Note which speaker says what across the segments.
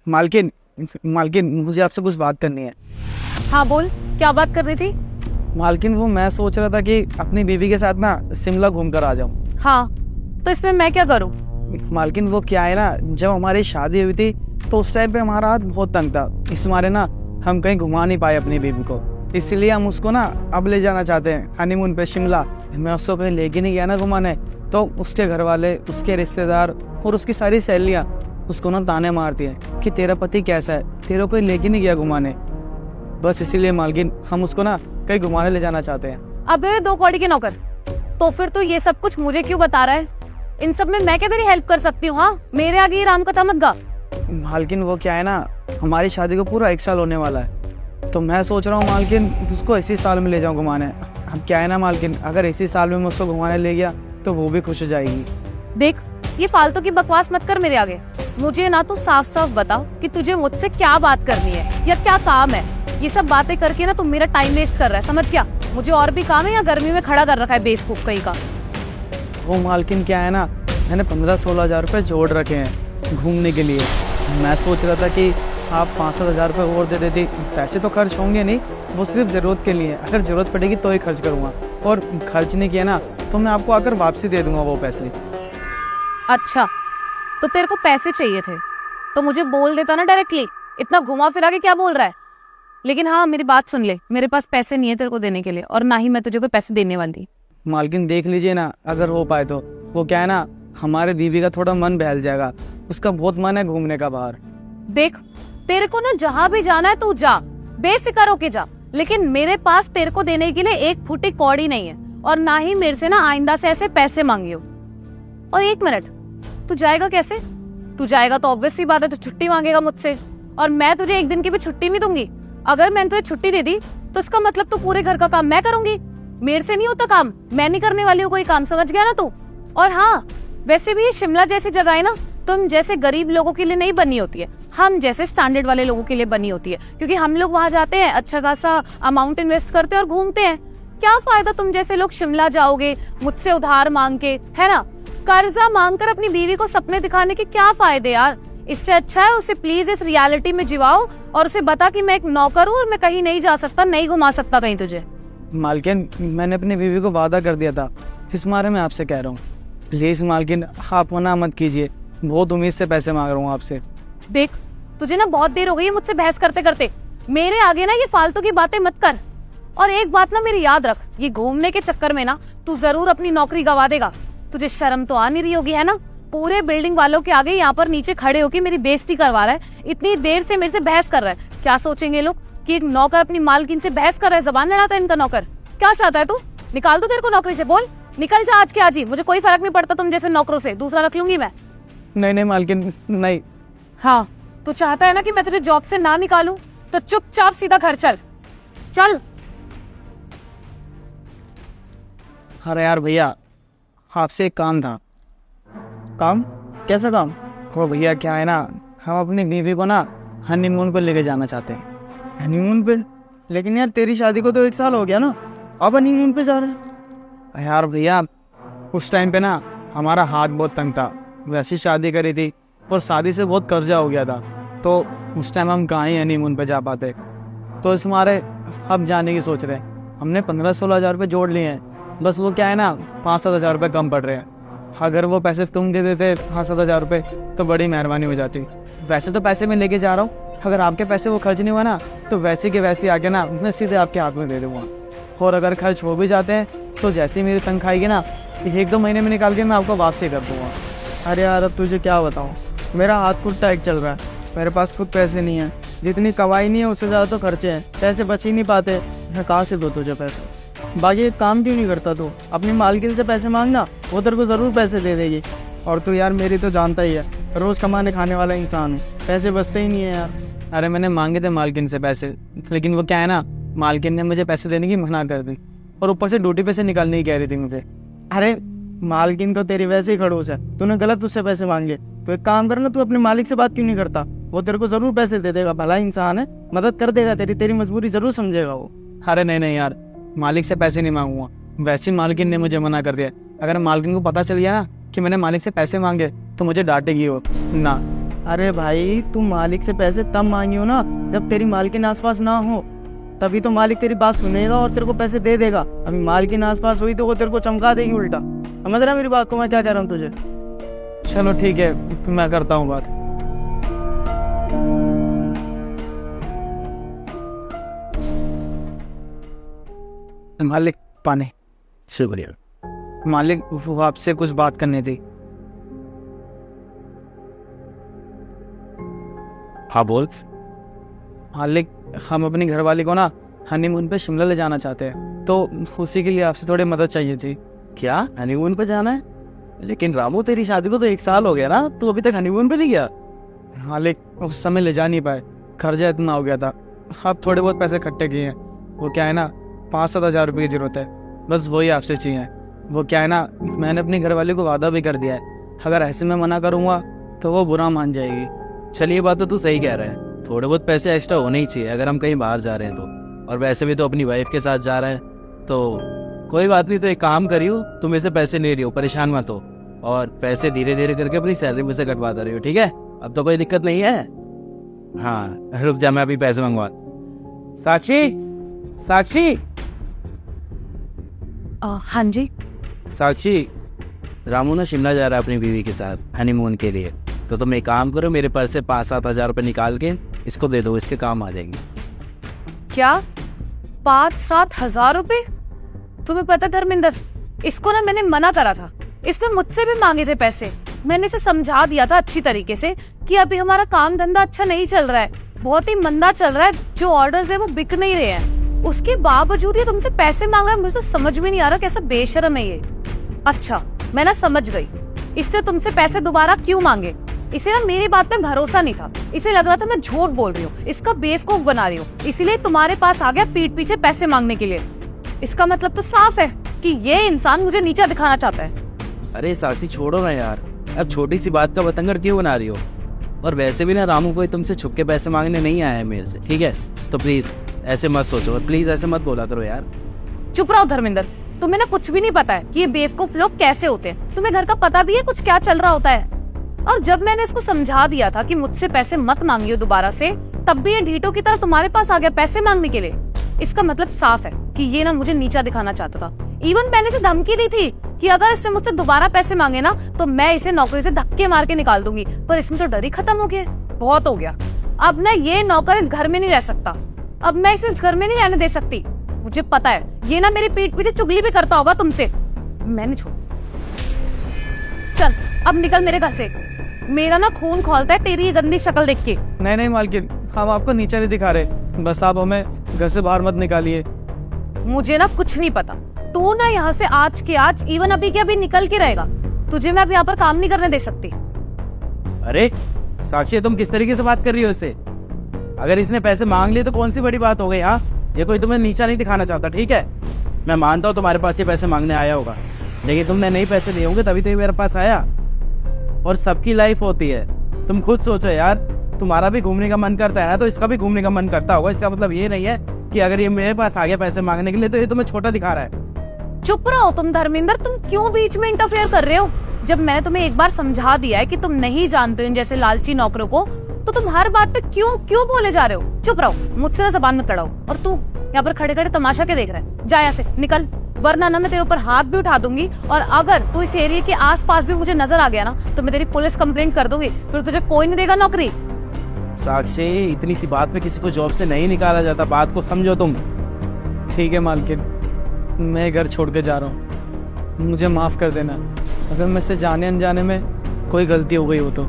Speaker 1: मालकिन मालकिन मुझे आपसे कुछ बात करनी है।
Speaker 2: हाँ बोल, क्या बात कर रही थी?
Speaker 1: मालकिन वो मैं सोच रहा था कि अपनी बीवी के साथ ना शिमला घूम कर आ जाऊँ।
Speaker 2: हाँ, तो इसमें मैं क्या करूँ?
Speaker 1: मालकिन वो क्या है ना, जब हमारी शादी हुई थी तो उस टाइम पे हमारा हाथ बहुत तंग था, इस मारे ना हम कहीं घुमा नहीं पाए अपनी बीवी को, इसलिए हम उसको ना अब ले जाना चाहते हैं हनीमून पे शिमला। मैं उसको कहीं लेके नहीं गया ना घुमाने, तो उसके घर वाले, उसके रिश्तेदार और उसकी सारी सहेलियाँ उसको ना ताने मारती हैं कि तेरा पति कैसा है, तेरा कोई लेके नहीं गया घुमाने। बस इसीलिए मालकिन हम उसको ना कहीं घुमाने ले जाना चाहते हैं।
Speaker 2: अबे दो कौड़ी के नौकर, तो फिर तू ये सब कुछ मुझे क्यों बता रहा है? इन सब में मैं क्या तेरी हेल्प कर सकती हूँ? हाँ, मेरे आगे ये राम कथा मत गा।
Speaker 1: मालकिन वो क्या है ना, हमारी शादी को पूरा 1 साल होने वाला है, तो मैं सोच रहा हूँ मालकिन उसको इसी साल में ले जाऊँ घुमाने। अब क्या है ना मालकिन, अगर इसी साल में मैं उसको घुमाने ले गया तो वो भी खुश हो जाएगी।
Speaker 2: देख, ये फालतू की बकवास मत कर मेरे आगे। मुझे ना तू साफ साफ बता कि तुझे मुझसे क्या बात करनी है या क्या काम है। ये सब बातें करके ना तू मेरा टाइम वेस्ट कर रहा है, समझ क्या? मुझे और भी काम है, या गर्मी में खड़ा कर रखा है बेवकूफ कहीं का।
Speaker 1: वो मालकिन क्या है ना, मैंने 15-16 हज़ार रुपये जोड़ रखे हैं घूमने के लिए। मैं सोच रहा था कि आप 5-7 हज़ार रुपये और दे देती, पैसे तो खर्च होंगे नहीं, वो सिर्फ ज़रूरत के लिए, अगर ज़रूरत पड़ेगी तो ही खर्च करूँगा, और खर्च नहीं किया ना तो मैं आपको आकर वापसी दे दूँगा वो पैसे।
Speaker 2: अच्छा, तो तेरे को पैसे चाहिए थे तो मुझे बोल देता ना डायरेक्टली, इतना घुमा फिरा के क्या बोल रहा है? लेकिन हाँ, मेरी बात सुन ले, मेरे पास पैसे नहीं है तेरे को देने के लिए, और ना ही मैं तुझे कोई पैसे देने वाली।
Speaker 1: मालकिन देख लीजिए ना, अगर हो पाए तो। वो क्या है ना, हमारे बीवी का थोड़ा मन बहल जाएगा, उसका बहुत मन है घूमने का बाहर।
Speaker 2: देख, तेरे को ना जहाँ भी जाना है तू जा, बेफिक्र होके जा, लेकिन मेरे पास तेरे को देने के लिए एक फुटी कौड़ी नहीं है, और ना ही मेरे से ना आइंदा से ऐसे पैसे मांगियो। और एक मिनट, तू जाएगा कैसे? तू जाएगा तो ऑब्वियस सी बात है, तू छुट्टी मांगेगा मुझसे, और मैं तुझे एक दिन की भी छुट्टी नहीं दूंगी। अगर मैंने तुझे छुट्टी दे दी तो इसका मतलब तो पूरे घर का काम मैं करूंगी। मेरे से नहीं होता काम, मैं नहीं करने वाली हूँ कोई काम, समझ गया ना तू? और हाँ, वैसे भी ये शिमला जैसी जगह है ना, तुम जैसे गरीब लोगों के लिए नहीं बनी होती है, हम जैसे स्टैंडर्ड वाले लोगों के लिए बनी होती है, क्योंकि हम लोग वहाँ जाते हैं, अच्छा खासा अमाउंट इन्वेस्ट करते हैं और घूमते हैं। क्या फायदा तुम जैसे लोग शिमला जाओगे मुझसे उधार मांग के, है ना? कर्जा मांग कर अपनी बीवी को सपने दिखाने के क्या फायदे यार? इससे अच्छा है उसे प्लीज इस रियलिटी में जिवाओ, और उसे बता कि मैं एक नौकर हूँ और मैं कहीं नहीं जा सकता, नहीं घुमा सकता कहीं तुझे।
Speaker 1: मालकिन मैंने अपनी बीवी को वादा कर दिया था, इस मारे में आपसे कह रहा हूँ, प्लीज मालकिन आप मना मत कीजिए, बहुत उम्मीद से पैसे मांग रहा हूँ आपसे।
Speaker 2: देख, तुझे ना बहुत देर हो गई है मुझसे बहस करते करते, मेरे आगे ना ये फालतू की बातें मत कर। और एक बात ना मेरी याद रख, ये घूमने के चक्कर में ना तू जरूर अपनी नौकरी गवा देगा। तुझे शर्म तो आ नहीं रही होगी, है ना? पूरे बिल्डिंग वालों के आगे यहाँ पर नीचे खड़े होके मेरी बेइज्जती करवा रहा है, इतनी देर से मेरे से बहस कर रहा है। क्या सोचेंगे लोग कि एक नौकर अपनी मालकिन से बहस कर रहा है, जबान लड़ाता है इनका नौकर। क्या चाहता है तू? निकाल दो तेरे को नौकरी से, बोल निकल जा आज के आज ही, मुझे कोई फर्क नहीं पड़ता तुम जैसे नौकरों से, दूसरा रख लूंगी मैं।
Speaker 1: नहीं मालकिन नहीं।
Speaker 2: हाँ, तू चाहता है ना कि मैं तुझे जॉब से ना निकालूं, तो चुपचाप सीधा घर चल चल।
Speaker 1: अरे यार भैया, आपसे एक काम था। काम? कैसा काम? वो भैया क्या है ना, हम अपनी बीवी को ना हनीमून पे लेके जाना चाहते हैं। हनीमून पे? लेकिन यार तेरी शादी को तो 1 साल हो गया ना, अब हनीमून पे जा रहे हैं? यार भैया, उस टाइम पे ना हमारा हाथ बहुत तंग था, वैसी शादी करी थी और शादी से बहुत कर्जा हो गया था, तो उस टाइम हम कहाँ ही हनीमून पे जा पाते, तो इस मारे अब जाने की सोच रहे हैं। हमने 15-16 हज़ार रुपये जोड़ लिए हैं, बस वो क्या है ना 5-7 हज़ार रुपये कम पड़ रहे हैं। अगर वो पैसे तुम दे देते 5-7 हज़ार रुपये तो बड़ी मेहरबानी हो जाती। वैसे तो पैसे मैं लेके जा रहा हूँ, अगर आपके पैसे वो खर्च नहीं हुआ ना तो वैसे के वैसे आके ना मैं सीधे आपके हाथ में दे दूँगा, और अगर खर्च हो भी जाते हैं तो जैसे ही मेरी तनख्वाह आएगी ना 1-2 महीने में निकाल के मैं आपको वापसी कर दूँगा।
Speaker 3: अरे यार अब तुझे क्या बताऊँ, मेरा हाथ खुद टाइट चल रहा है, मेरे पास खुद पैसे नहीं है, जितनी कमाई नहीं है उससे ज़्यादा तो खर्चे हैं, पैसे बच ही नहीं पाते, मैं कहाँ से दूँ तुझे पैसे? बाकी एक काम क्यों नहीं करता तू, अपनी मालकिन से पैसे मांगना, वो तेरे को ज़रूर पैसे दे देगी। और तू यार मेरी तो जानता ही है, रोज़ कमाने खाने वाला इंसान हूँ, पैसे बचते ही नहीं है यार।
Speaker 1: अरे मैंने मांगे थे मालकिन से पैसे, लेकिन वो क्या है ना, मालकिन ने मुझे पैसे देने की मना कर दी, और ऊपर से ड्यूटी पे से निकालने की कह रही थी मुझे।
Speaker 3: अरे मालकिन तो तेरी वैसे ही खड़ूस है, तूने गलत उससे पैसे मांगे, तो एक काम करना, तू अपने मालिक से बात क्यों नहीं करता, वो तेरे को ज़रूर पैसे दे देगा, भला इंसान है, मदद कर देगा तेरी, तेरी मजबूरी ज़रूर समझेगा वो।
Speaker 1: अरे नहीं यार, मालिक से पैसे नहीं मांगूंगा, वैसे मालकिन ने मुझे मना कर दिया। अगर मालकिन को पता चल गया ना कि मैंने मालिक से पैसे मांगे तो मुझे डांटेगी वो ना।
Speaker 3: अरे भाई, तू मालिक से पैसे तब मांगी हो ना जब तेरी मालकिन आसपास ना हो, तभी तो मालिक तेरी बात सुनेगा और तेरे को पैसे दे देगा। अभी मालकिन आसपास हुई तो वो तेरे को चमका देगी उल्टा। समझ रहा है मेरी बात को मैं क्या कह रहा हूँ तुझे?
Speaker 1: चलो ठीक है, मैं करता हूँ बात। मालिक पानी।
Speaker 4: शुक्रिया।
Speaker 1: मालिक वो आपसे कुछ बात करनी थी।
Speaker 4: हाँ बोल।
Speaker 1: मालिक हम अपनी घरवाली को ना हनीमून पे शिमला ले जाना चाहते हैं, तो उसी के लिए आपसे थोड़ी मदद चाहिए थी।
Speaker 4: क्या हनीमून पे जाना है? लेकिन रामू तेरी शादी को तो 1 साल हो गया ना, तू अभी तक हनीमून पे नहीं गया?
Speaker 1: मालिक उस समय ले जा नहीं पाए, खर्चा इतना हो गया था। अब थोड़े बहुत पैसे इकट्ठे किए हैं। वो क्या है ना, 5-7 हज़ार रुपये की ज़रूरत है, बस वही आपसे चाहिए। वो क्या है ना, मैंने अपनी घरवाली को वादा भी कर दिया है, अगर ऐसे में मना करूँगा तो वो बुरा मान जाएगी।
Speaker 4: चलिए बात तो तू सही कह रहा है, थोड़े बहुत पैसे एक्स्ट्रा होने ही चाहिए अगर हम कहीं बाहर जा रहे हैं तो। और वैसे भी तो अपनी वाइफ के साथ जा रहे हैं, तो कोई बात नहीं। तो एक काम करियो, तुम ऐसे पैसे ले रही हो, परेशान मत हो, और पैसे धीरे धीरे करके अपनी सैलरी में से कटवाता रही हो, ठीक है? अब तो कोई दिक्कत नहीं है। हाँ रुक जा, मैं अभी पैसे मंगवा। साक्षी, साक्षी,
Speaker 2: हाँ जी।
Speaker 4: साक्षी, रामू ना शिमला जा रहा है अपनी बीवी के साथ हनीमून के लिए, तो तुम एक काम करो, मेरे पर्स से 5-7 हज़ार रुपये निकाल के इसको दे दो, इसके काम आ जाएंगे।
Speaker 2: क्या 5-7 हज़ार रुपए? तुम्हें पता धर्मेंद्र, इसको ना मैंने मना करा था, इसने मुझसे भी मांगे थे पैसे। मैंने इसे समझा दिया था अच्छी तरीके से कि अभी हमारा काम धंधा अच्छा नहीं चल रहा है, बहुत ही मंदा चल रहा है, जो ऑर्डर्स है वो बिक नहीं रहे हैं। उसके बावजूद ये तुमसे पैसे मांग रहा है, मुझे तो समझ में नहीं आ रहा कैसा बेशर्म है ये। अच्छा मैं ना समझ गई, इसने तुमसे पैसे दोबारा क्यों मांगे। इसे ना मेरी बात में भरोसा नहीं था, इसे लग रहा था मैं झूठ बोल रही हूँ, इसका बेवकूफ बना रही हूँ, इसीलिए तुम्हारे पास आ गया पीठ पीछे पैसे मांगने के लिए। इसका मतलब तो साफ है कि ये इंसान मुझे नीचा दिखाना चाहता है।
Speaker 4: अरे साक्षी छोड़ो ना यार, अब छोटी सी बात का बतंगड़ क्यों बना रही हो? और वैसे भी ना रामू कोई तुमसे छुप के पैसे मांगने नहीं आया है मेरे से, ठीक है? तो प्लीज ऐसे मत सोचो और प्लीज ऐसे मत बोला करो यार।
Speaker 2: चुप रहो धर्मेंद्र, तुम्हें ना कुछ भी नहीं पता है कि ये बेवकूफ लोग कैसे होते हैं। तुम्हें घर का पता भी है कुछ क्या चल रहा होता है। और जब मैंने इसको समझा दिया था कि मुझसे पैसे मत मांगियो दोबारा से, तब भी ये ढीठों की तरह तुम्हारे पास आ गया पैसे मांगने के लिए। इसका मतलब साफ है कि ये ना मुझे नीचा दिखाना चाहता था। इवन मैंने इसे धमकी दी थी कि अगर इससे मुझसे दोबारा पैसे मांगे ना तो मैं इसे नौकरी से धक्के मार के निकाल दूंगी, पर इसमें तो डर ही खत्म हो गया। बहुत हो गया, अब ना ये नौकर इस घर में नहीं रह सकता, अब मैं इसे इस घर में नहीं रहने दे सकती। मुझे पता है ये ना मेरी पीठ पीछे चुगली भी करता होगा तुमसे, मैंने छोड़। चल अब निकल मेरे घर से, मेरा ना खून खौलता है तेरी ये गंदी शक्ल देख के।
Speaker 3: नहीं नहीं मालकिन, हम आपको नीचा नहीं दिखा रहे, बस आप हमें घर से बाहर मत निकालिए।
Speaker 2: मुझे ना कुछ नहीं पता, तू ना यहाँ से आज के आज, इवन अभी के अभी निकल के रहेगा। तुझे मैं अब यहाँ पर काम नहीं करने दे सकती।
Speaker 4: अरे साक्षी, तुम किस तरीके से बात कर रही हो इससे? अगर इसने पैसे मांग लिए तो कौन सी बड़ी बात हो गई? हाँ, ये कोई तुम्हें नीचा नहीं दिखाना चाहता, ठीक है? मैं मानता हूँ तुम्हारे पास ये पैसे मांगने आया होगा, लेकिन तुमने नहीं पैसे दिए होंगे तभी तो ये मेरे पास आया। और सबकी लाइफ होती है, तुम खुद सोचो यार, तुम्हारा भी घूमने का मन करता है ना, तो इसका भी घूमने का मन करता होगा। इसका मतलब ये नहीं है कि अगर ये मेरे पास आ गया पैसे मांगने के लिए तो ये तुम्हें छोटा दिखा रहा है।
Speaker 2: चुप रहो तुम धर्मेंद्र, तुम क्यों बीच में इंटरफेयर कर रहे हो? जब मैंने तुम्हें एक बार समझा दिया है कि तुम नहीं जानते इन जैसे लालची नौकरों को, तो तुम हर बात पे क्यों बोले जा रहे हो? चुप रहो, मुझसे ना जबान मत लड़ाओ। और तू यहाँ पर खड़े खड़े तमाशा क्या देख रहा है? जा यहाँ से निकल, वरना ना मैं तेरे ऊपर हाथ भी उठा दूंगी। और अगर तू इस एरिया के आसपास भी मुझे नजर आ गया ना तो मैं तेरी पुलिस कंप्लेंट कर दूंगी, फिर तुझे कोई नहीं देगा नौकरी।
Speaker 4: साक्षी, इतनी सी बात पे किसी को जॉब से नहीं निकाला जाता, बात को समझो तुम।
Speaker 1: ठीक है मालकिन, मैं घर छोड़ के जा रहा हूँ, मुझे माफ़ कर देना अगर मैं से जाने अनजाने में कोई गलती हो गई हो तो।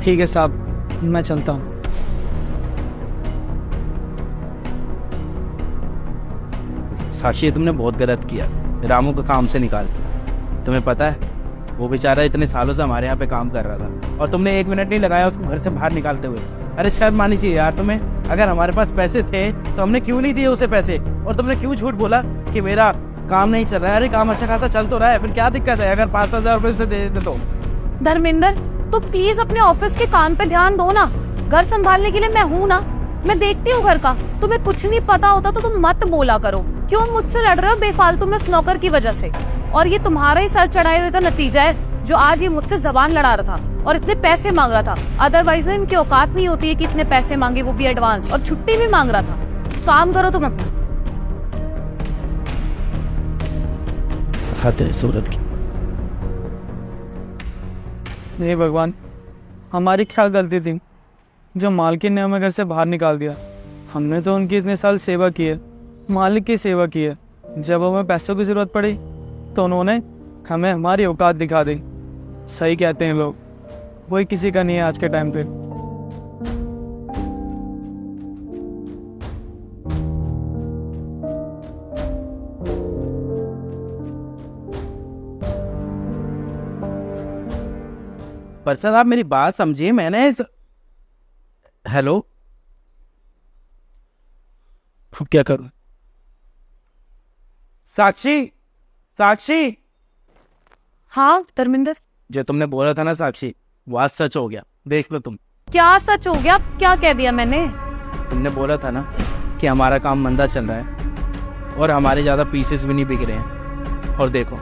Speaker 1: ठीक है साहब, मैं चलता हूँ।
Speaker 4: साक्षी, तुमने बहुत गलत किया, रामू को काम से निकाल। तुम्हें पता है वो बेचारा इतने सालों से हमारे यहाँ पे काम कर रहा था और तुमने 1 मिनट नहीं लगाया उसको घर से बाहर निकालते हुए। अरे शर्म आनी चाहिए यार तुम्हें। अगर हमारे पास पैसे थे तो हमने क्यों नहीं दिए उसे पैसे? और तुमने क्यों झूठ बोला कि मेरा काम नहीं चल रहा है? अरे काम अच्छा खासा चल तो रहा है, फिर क्या दिक्कत है अगर 5,000 रुपए से दे देते तो?
Speaker 2: धर्मेंद्र, तो प्लीज अपने ऑफिस के काम पे ध्यान दो ना, घर संभालने के लिए मैं हूँ ना, मैं देखती हूँ घर का। तुम्हें कुछ नहीं पता होता तो तुम मत बोला करो। क्यों मुझसे लड़ रहे हो बेफालतू में उस नौकर की वजह से? और ये तुम्हारा ही सर चढ़ाए हुए का नतीजा है जो आज ये मुझसे जबान लड़ा रहा था। और इतने पैसे मांग रहा था। अदरवाइज इनकी औकात नहीं होती है कि इतने पैसे मांगे, वो भी एडवांस, और छुट्टी भी मांग रहा था। काम करो तुम अपना।
Speaker 4: हद है सूरत की।
Speaker 3: हे भगवान, हमारी क्या गलती थी जो मालकिन ने हमें घर से बाहर निकाल दिया। हमने तो उनकी इतने साल सेवा की है, मालिक की सेवा की है। जब हमें पैसों की ज़रूरत पड़ी तो उन्होंने हमें हमारी औकात दिखा दी। सही कहते हैं लोग, कोई किसी का नहीं है आज के टाइम पे।
Speaker 4: पर सर आप मेरी बात समझिए, मैंने हेलो, अब क्या करूं? साक्षी, साक्षी,
Speaker 2: हाँ धर्मेंद्र,
Speaker 4: जो तुमने बोला था ना साक्षी, वो आज सच हो गया। देख लो तुम।
Speaker 2: क्या सच हो गया? क्या कह दिया मैंने?
Speaker 4: तुमने बोला था ना कि हमारा काम मंदा चल रहा है और हमारे ज्यादा पीसेस भी नहीं बिक रहे हैं, और देखो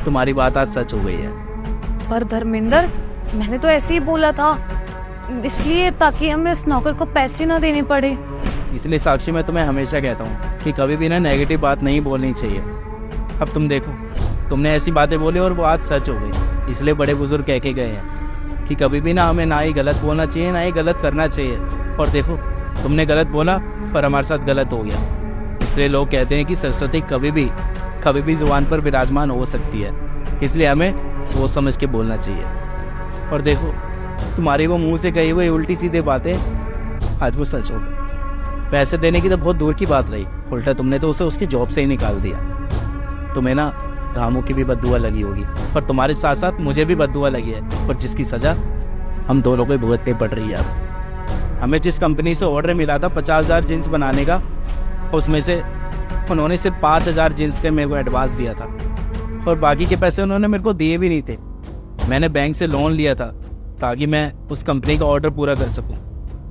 Speaker 4: तुम्हारी बात आज सच हो गई है।
Speaker 2: पर धर्मेंद्र, मैंने तो ऐसे ही बोला था, इसलिए ताकि हमें इस नौकर को पैसे ना देने पड़े।
Speaker 4: इसलिए साक्षी मैं तुम्हें हमेशा कहता हूँ कि कभी भी ना नेगेटिव बात नहीं बोलनी चाहिए। अब तुम देखो, तुमने ऐसी बातें बोली और वो आज सच हो गई। इसलिए बड़े बुजुर्ग कह के गए हैं कि कभी भी ना हमें ना ही गलत बोलना चाहिए ना ही गलत करना चाहिए। और देखो तुमने गलत बोला पर हमारे साथ गलत हो गया। इसलिए लोग कहते हैं कि सरस्वती कभी भी जुबान पर विराजमान हो सकती है। इसलिए हमें सोच समझ के बोलना चाहिए। और देखो तुम्हारी वो मुंह से कही हुई उल्टी सीधी बातें आज वो सच हो गई। पैसे देने की तो बहुत दूर की बात रही, उल्टा तुमने तो उसे उसकी जॉब से ही निकाल दिया। तुम्हें ना रामू की भी बद्दुआ लगी होगी, पर तुम्हारे साथ साथ मुझे भी बद्दुआ लगी है, और जिसकी सजा हम दोनों को भुगतनी पड़ रही है। अब हमें जिस कंपनी से ऑर्डर मिला था 50,000 जीन्स बनाने का, उसमें से उन्होंने सिर्फ 5,000 जीन्स के मेरे को एडवांस दिया था, और बाकी के पैसे उन्होंने मेरे को दिए भी नहीं थे। मैंने बैंक से लोन लिया था ताकि मैं उस कंपनी का ऑर्डर पूरा कर सकूं,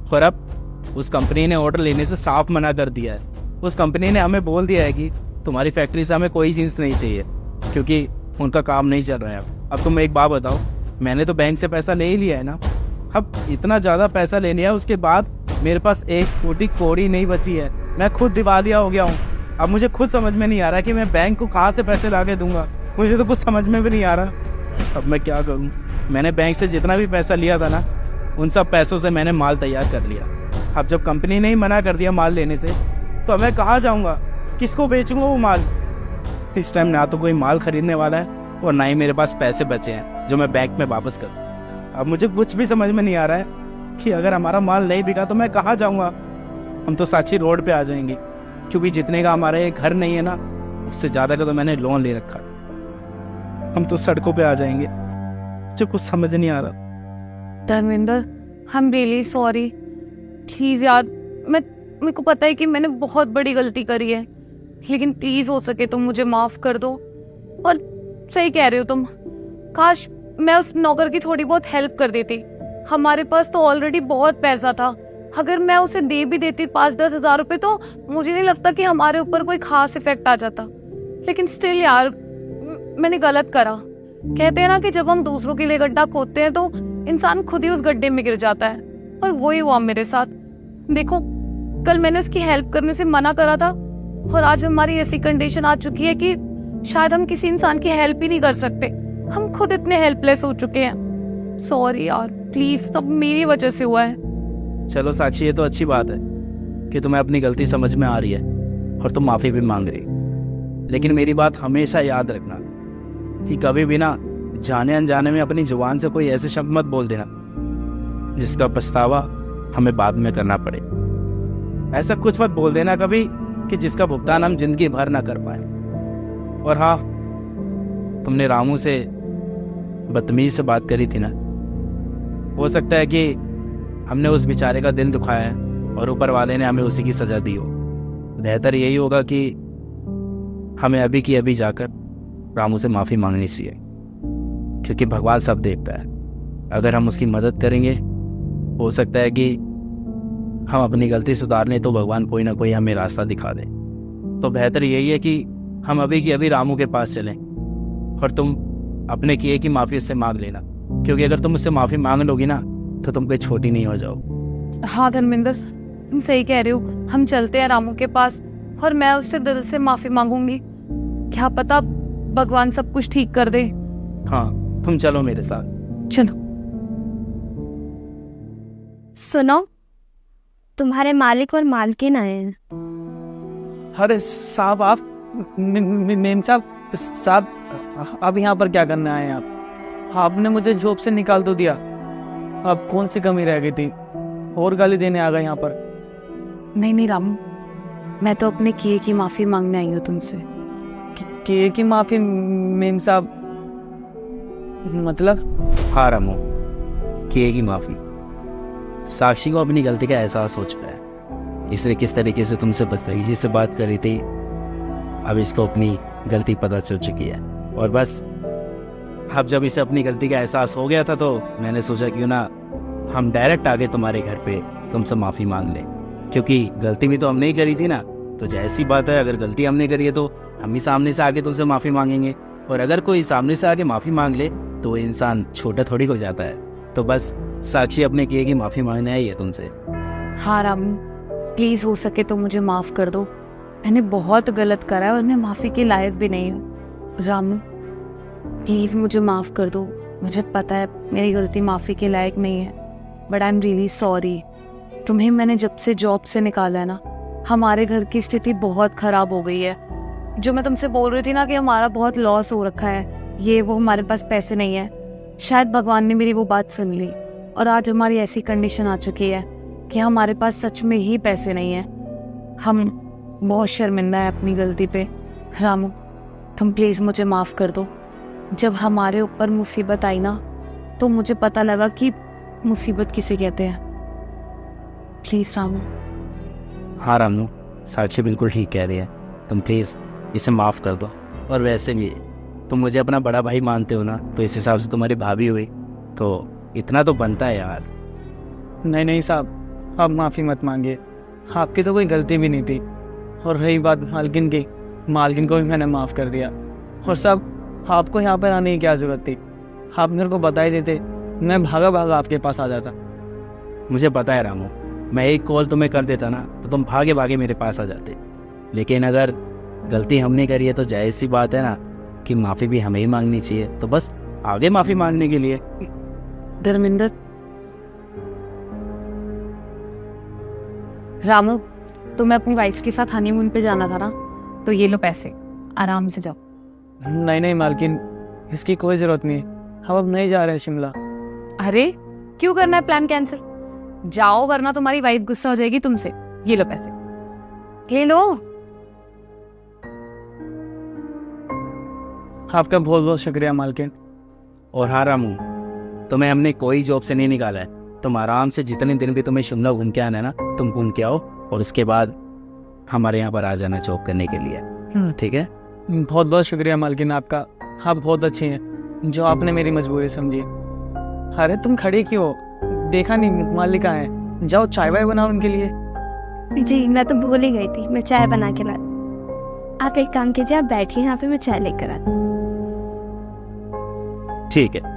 Speaker 4: और अब उस कंपनी ने ऑर्डर लेने से साफ मना कर दिया है। उस कंपनी ने हमें बोल दिया है कि तुम्हारी फैक्ट्री से हमें कोई जीन्स नहीं चाहिए, क्योंकि उनका काम नहीं चल रहा है। अब तुम एक बात बताओ, मैंने तो बैंक से पैसा ले ही लिया है ना। अब इतना ज़्यादा पैसा ले लिया, उसके बाद मेरे पास एक फूटी कौड़ी नहीं बची है। मैं खुद दिवालिया हो गया हूँ। अब मुझे खुद समझ में नहीं आ रहा कि मैं बैंक को कहाँ से पैसे ला के दूंगा। मुझे तो कुछ समझ में भी नहीं आ रहा। अब मैं क्या करूँ? मैंने बैंक से जितना भी पैसा लिया था ना, उन सब पैसों से मैंने माल तैयार कर लिया। अब जब कंपनी ने ही मना कर दिया माल लेने से, तो मैं कहाँ जाऊँगा? किसको बेचूंगा वो माल? इस टाइम ना तो कोई माल खरीदने वाला है और ना ही मेरे पास पैसे बचे हैं जो मैं बैंक में वापस करूँ। अब मुझे कुछ भी समझ में नहीं आ रहा है कि अगर हमारा माल नहीं बिका तो मैं कहाँ जाऊँगा? हम तो साक्षी रोड पे आ जाएंगे, क्योंकि जितने का हमारा ये घर नहीं है ना, उससे ज़्यादा का तो मैंने लोन ले रखा। हम तो सड़कों पे आ जाएंगे। मुझे कुछ समझ नहीं आ रहा।
Speaker 2: Dharmendra, I am really sorry. Please यार, मेरे को पता है कि मैंने बहुत बड़ी गलती करी है, लेकिन प्लीज हो सके तो मुझे माफ कर दो। और सही कह रहे हो तुम, काश मैं उस नौकर की थोड़ी बहुत हेल्प कर देती। हमारे पास तो ऑलरेडी बहुत पैसा था। अगर मैं उसे दे भी देती 5-10 हज़ार रुपए, तो मुझे नहीं लगता कि हमारे ऊपर कोई खास इफेक्ट आ जाता। लेकिन स्टिल यार, मैंने गलत करा। कहते हैं ना कि जब हम दूसरों के लिए गड्ढा खोदते हैं तो इंसान खुद ही उस गड्ढे में गिर जाता है, और वही हुआ मेरे साथ। देखो, कल मैंने उसकी हेल्प करने से मना करा था, और आज हमारी ऐसी कंडीशन आ चुकी है कि शायद हम किसी इंसान की हेल्प ही नहीं कर सकते। हम खुद इतने हेल्पलेस हो चुके हैं। सॉरी यार, प्लीज, सब मेरी वजह से हुआ है।
Speaker 4: चलो साक्षी, ये तो अच्छी बात है कि तुम्हें अपनी गलती समझ में आ रही है और तुम माफ़ी भी मांग रही। लेकिन मेरी बात हमेशा याद रखना कि कभी भी ना जाने अनजाने में अपनी जुबान से कोई ऐसे शब्द मत बोल देना जिसका पछतावा हमें बाद में करना पड़े। ऐसा कुछ मत बोल देना कभी कि जिसका भुगतान हम जिंदगी भर ना कर पाए। और हाँ, तुमने रामू से बदतमीजी से बात करी थी ना, हो सकता है कि हमने उस बेचारे का दिल दुखाया है और ऊपर वाले ने हमें उसी की सजा दी हो। बेहतर यही होगा कि हमें अभी की अभी जाकर रामू से माफ़ी मांगनी चाहिए, क्योंकि भगवान सब देखता है। अगर हम उसकी मदद करेंगे, हो सकता है कि हम अपनी गलती सुधारने तो भगवान कोई ना कोई हमें रास्ता दिखा दे। तो बेहतर यही है कि हम अभी की अभी रामू के पास चलें और तुम अपने किए की माफ़ी उससे मांग लेना। क्योंकि अगर तुम मुझसे माफ़ी मांग लोगी ना तो तुम कोई छोटी नहीं हो जाओ।
Speaker 2: हाँ धर्मेंद्र, तुम सही कह रहे हो। हम चलते हैं रामू के पास और मैं उससे दिल से माफी मांगूंगी। क्या पता भगवान सब कुछ ठीक कर दे।
Speaker 4: हाँ, तुम चलो मेरे साथ।
Speaker 2: चलो।
Speaker 5: सुनो, तुम्हारे मालिक और मालकिन आए हैं।
Speaker 1: अरे साहब, आप मेम साहब अब यहाँ पर क्या करने आए हैं आप? आपने मुझे जॉब से निकाल तो दिया, अब कौन सी कमी रह गई थी और गाली देने आ गए यहाँ पर?
Speaker 2: नहीं नहीं रामू, मैं तो अपने किए की माफी मांगने आई हूँ तुमसे।
Speaker 1: किए की माफी मेम साहब? मतलब?
Speaker 4: हाँ रामू, किए की माफ़ी। साक्षी को अपनी गलती का एहसास हो चुका है, इसलिए किस तरीके से तुमसे बदतमीजी से बात कर रही थी, अब इसको अपनी गलती पता चल चुकी है। और बस अब जब इसे अपनी गलती का एहसास हो गया था तो मैंने सोचा क्यों ना हम डायरेक्ट आगे तुम्हारे घर पे तुमसे माफ़ी मांग लें, क्योंकि गलती भी तो हमने ही करी थी ना। तो जैसी बात है, अगर गलती हमने करी है तो हम ही सामने से आके तुमसे माफ़ी मांगेंगे, और अगर कोई सामने से आके माफ़ी मांग ले तो वो इंसान छोटा थोड़ी हो जाता है। तो बस साक्षी अपने किए की माफ़ी मांगने आई है तुमसे।
Speaker 2: हाँ रामू, प्लीज हो सके तो मुझे माफ कर दो। मैंने बहुत गलत करा है और मैं माफी के लायक भी नहीं हूँ। रामू प्लीज मुझे माफ कर दो। मुझे पता है मेरी गलती माफी के लायक नहीं है, but I am really sorry. तुम्हें मैंने जब से जॉब से निकाला है ना, हमारे घर की स्थिति बहुत खराब हो गई है। जो मैं तुमसे बोल रही थी ना कि हमारा बहुत लॉस हो रखा है, ये वो, हमारे पास पैसे नहीं है, शायद भगवान ने मेरी वो बात सुन ली और आज हमारी ऐसी कंडीशन आ चुकी है कि हमारे पास सच में ही पैसे नहीं है। हम बहुत शर्मिंदा है अपनी गलती पे। रामू तुम प्लीज़ मुझे माफ़ कर दो। जब हमारे ऊपर मुसीबत आई ना तो मुझे पता लगा कि मुसीबत किसे कहते हैं। प्लीज़ रामू।
Speaker 4: हाँ रामू, साक्षी बिल्कुल ठीक कह रही है, तुम प्लीज़ इसे माफ़ कर दो। और वैसे भी तुम मुझे अपना बड़ा भाई मानते हो ना, तो इस हिसाब से तुम्हारी भाभी हुई तो इतना तो बनता है यार।
Speaker 1: नहीं साहब, आप माफ़ी मत मांगिए, आपकी तो कोई गलती भी नहीं थी। और रही बात मालकिन की, मालकिन को भी मैंने माफ़ कर दिया। और साहब, आपको यहाँ पर आने की क्या ज़रूरत थी? आप मेरे को बता ही देते, मैं भागा भागा आपके पास आ जाता।
Speaker 4: मुझे पता है रामू, मैं एक कॉल तुम्हें कर देता ना तो तुम भागे भागे मेरे पास आ जाते, लेकिन अगर गलती हमने करी है तो जायज़ सी बात है ना कि माफ़ी भी हमें ही मांगनी चाहिए। तो बस आगे माफ़ी मांगने के लिए।
Speaker 2: धर्मेंद्र, रामू तुम्हें अपनी वाइफ के साथ हनीमून पे जाना था ना, तो ये लो पैसे, आराम से जाओ।
Speaker 1: नहीं मालकिन, इसकी कोई ज़रूरत नहीं है, हम अब नहीं जा रहे हैं शिमला।
Speaker 2: अरे क्यों करना है प्लान कैंसिल? जाओ वरना तुम्हारी वाइफ गुस्सा हो जाएगी तुमसे। ये लो पैसे, ले लो।
Speaker 1: आपका बहुत बहुत शुक्रिया मालकिन।
Speaker 4: और हाँ रामू, तुम्हें हमने कोई जॉब से नहीं निकाला है, तुम आराम से जितने दिन भी तुम्हें शिमला घूम के आना है ना, तुम घूम के आओ और उसके बाद हमारे यहाँ पर आ जाना जॉब करने के लिए, ठीक है?
Speaker 1: बहुत बहुत शुक्रिया मालकिन आपका, आप बहुत अच्छी हैं जो आपने मेरी मजबूरी समझी। अरे तुम खड़ी क्यों हो? देखा नहीं मालिक आए हैं, जाओ चाय वाय बनाओ उनके लिए।
Speaker 5: जी मैं तो भूल ही गई थी, मैं चाय बना के ला। आप एक काम कीजिए, आप बैठिए यहाँ पे, मैं चाय लेकर आती हूँ।
Speaker 4: ठीक है।